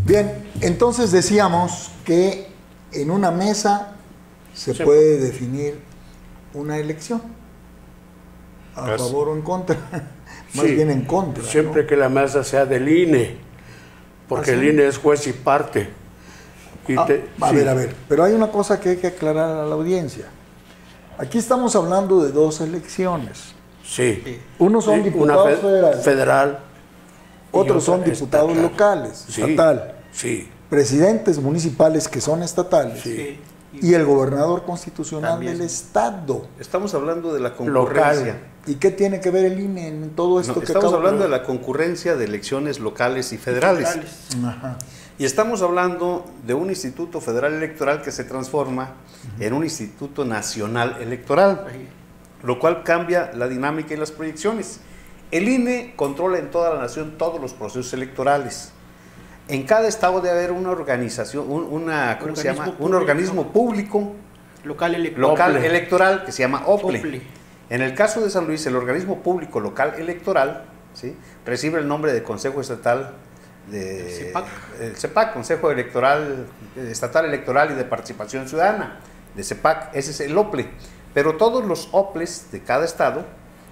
Bien, entonces decíamos que en una mesa se puede definir una elección, a favor o en contra, más bien en contra. Siempre, ¿no?, que la mesa sea del INE, porque el INE es juez y parte. Y a ver, pero hay una cosa que hay que aclarar a la audiencia. Aquí estamos hablando de dos elecciones. Sí. Unos son diputados federal, otros son diputados locales, estatal. Sí. Presidentes municipales que son estatales. Sí. Y el gobernador constitucional también del estado. Estamos hablando de la concurrencia. Local. ¿Y qué tiene que ver el INE en todo esto? Estamos hablando de la concurrencia de elecciones locales y federales. Ajá. Y estamos hablando de un Instituto Federal Electoral que se transforma en un Instituto Nacional Electoral, lo cual cambia la dinámica y las proyecciones. El INE controla en toda la nación todos los procesos electorales. En cada estado debe haber una organización, un organismo público local electoral que se llama OPLE. En el caso de San Luis, el organismo público local electoral, ¿sí?, recibe el nombre de Consejo Estatal el CEPAC, Consejo Estatal Electoral y de Participación Ciudadana, de CEPAC, ese es el OPLE. Pero todos los OPLES de cada estado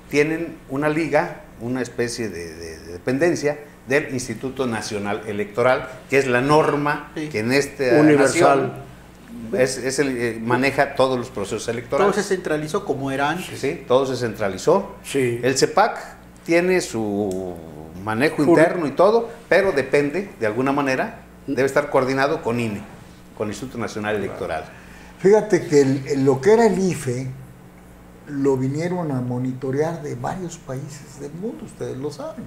tienen una liga, una especie de dependencia del Instituto Nacional Electoral, que es la norma que en esta universal maneja todos los procesos electorales. Todo se centralizó como era antes. Sí, todo se centralizó. Sí. El CEPAC tiene su manejo interno y todo, pero depende, de alguna manera, debe estar coordinado con INE, con el Instituto Nacional Electoral. Fíjate que lo que era el IFE lo vinieron a monitorear de varios países del mundo, ustedes lo saben.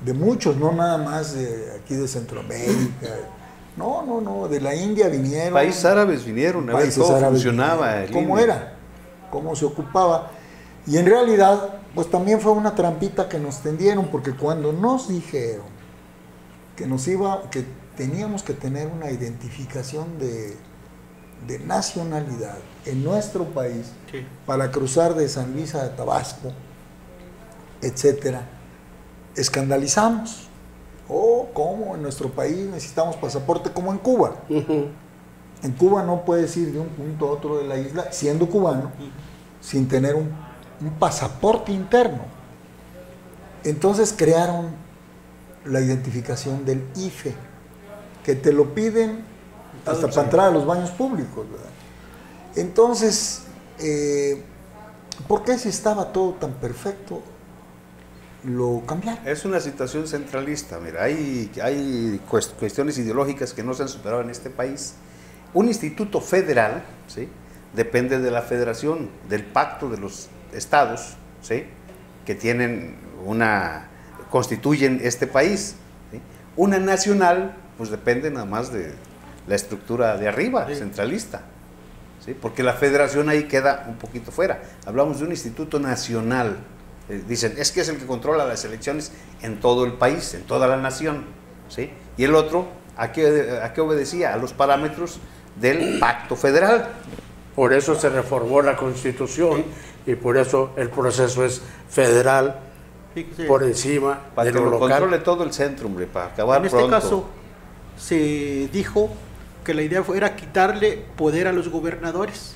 De muchos, no nada más de aquí de Centroamérica. No, de la India vinieron. Países árabes vinieron a ver cómo funcionaba el cómo INE. era, cómo se ocupaba. Y en realidad, pues también fue una trampita que nos tendieron, porque cuando nos dijeron que teníamos que tener una identificación de nacionalidad en nuestro país, sí, para cruzar de San Luis a Tabasco, etcétera, escandalizamos. ¿Cómo? En nuestro país necesitamos pasaporte como en Cuba. En Cuba no puedes ir de un punto a otro de la isla, siendo cubano, sin tener un pasaporte interno. Entonces crearon la identificación del IFE, que te lo piden hasta para entrar a los baños públicos, ¿verdad? Entonces, ¿por qué si estaba todo tan perfecto lo cambiaron? Es una situación centralista. Mira, hay cuestiones ideológicas que no se han superado en este país. Un instituto federal, ¿sí?, depende de la federación, del pacto de los estados, ¿sí?, que constituyen este país, ¿sí? Una nacional, pues depende nada más de la estructura de arriba, sí, centralista, ¿sí?, porque la federación ahí queda un poquito fuera. Hablamos de un instituto nacional. Dicen, es que es el que controla las elecciones en todo el país, en toda la nación, ¿sí? Y el otro, ¿a qué obedecía? A los parámetros del pacto federal. Por eso se reformó la Constitución y por eso el proceso es federal, sí, por encima para de que lo local. Controle todo el centro, hombre, para acabar pronto. En este caso, se dijo que la idea era quitarle poder a los gobernadores,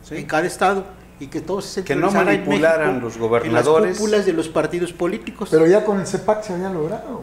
¿sí?, en cada estado, y que todos se centralizaran, que no manipularan en México, los gobernadores, en las cúpulas de los partidos políticos. Pero ya con el CEPAC se había logrado,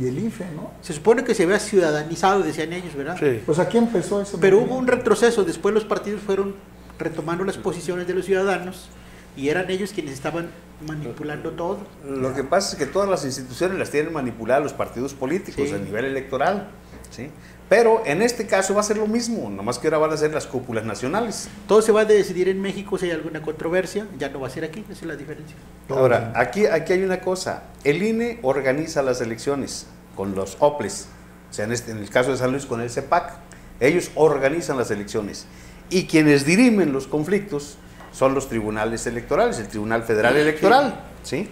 y el IFE, ¿no? Se supone que se había ciudadanizado, decían ellos, ¿verdad? Sí. Pues aquí empezó ese Pero hubo un retroceso, después los partidos fueron retomando las posiciones de los ciudadanos y eran ellos quienes estaban manipulando todo. Lo que pasa es que todas las instituciones las tienen manipuladas los partidos políticos, sí, a nivel electoral, ¿sí? Pero en este caso va a ser lo mismo, nomás que ahora van a ser las cúpulas nacionales. Todo se va a decidir en México si hay alguna controversia, ya no va a ser aquí, esa es la diferencia. Ahora, aquí hay una cosa, el INE organiza las elecciones con los OPLES, o sea, en el caso de San Luis con el CEPAC, ellos organizan las elecciones y quienes dirimen los conflictos son los tribunales electorales, el Tribunal Federal Electoral, ¿sí?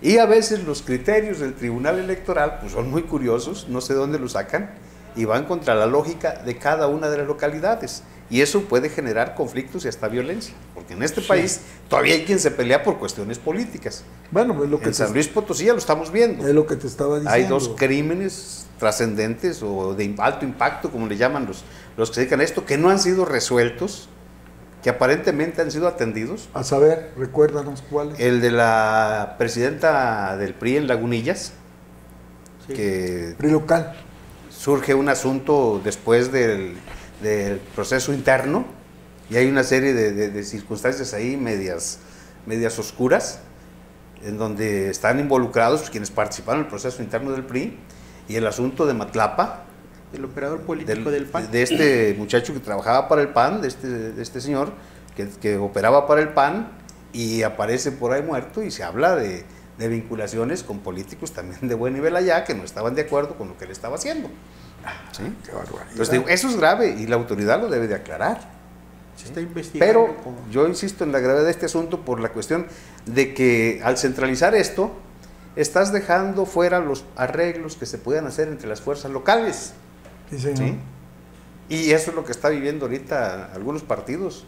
Y a veces los criterios del Tribunal Electoral pues son muy curiosos, no sé dónde los sacan, y van contra la lógica de cada una de las localidades. y eso puede generar conflictos y hasta violencia, porque en este país todavía hay quien se pelea por cuestiones políticas. Bueno, es lo que En San Luis Potosí ya lo estamos viendo. es lo que te estaba diciendo. Hay dos crímenes trascendentes o de alto impacto, como le llaman los que se dedican a esto, que no han sido resueltos, que aparentemente han sido atendidos. A saber, recuérdanos cuáles. El de la presidenta del PRI en Lagunillas, Sí. que PRI local. surge un asunto después del proceso interno y hay una serie de circunstancias ahí medias oscuras, en donde están involucrados quienes participaron en el proceso interno del PRI, y el asunto de Matlapa, El operador político del PAN. de este muchacho que trabajaba para el PAN, de este señor que operaba para el PAN y aparece por ahí muerto, y se habla de vinculaciones con políticos también de buen nivel allá que no estaban de acuerdo con lo que él estaba haciendo. ¿Sí? Qué barbaridad. Entonces digo, eso es grave y la autoridad lo debe de aclarar. Se está investigando. Pero yo insisto en la gravedad de este asunto por la cuestión de que al centralizar esto, estás dejando fuera los arreglos que se puedan hacer entre las fuerzas locales. Sí, señor. ¿Sí? Y eso es lo que está viviendo ahorita algunos partidos,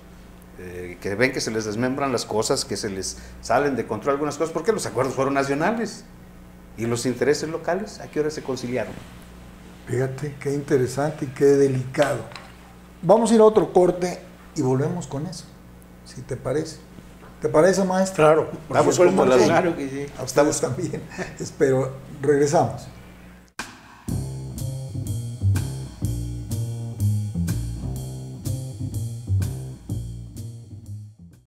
que ven que se les desmembran las cosas, que se les salen de control algunas cosas, porque los acuerdos fueron nacionales y los intereses locales, ¿a qué hora se conciliaron? Fíjate, qué interesante y qué delicado. Vamos a ir a otro corte y volvemos con eso, si te parece. ¿Te parece, maestro? Claro, Vamos supuesto con las... que- Claro que sí. A ustedes también. Espero, regresamos.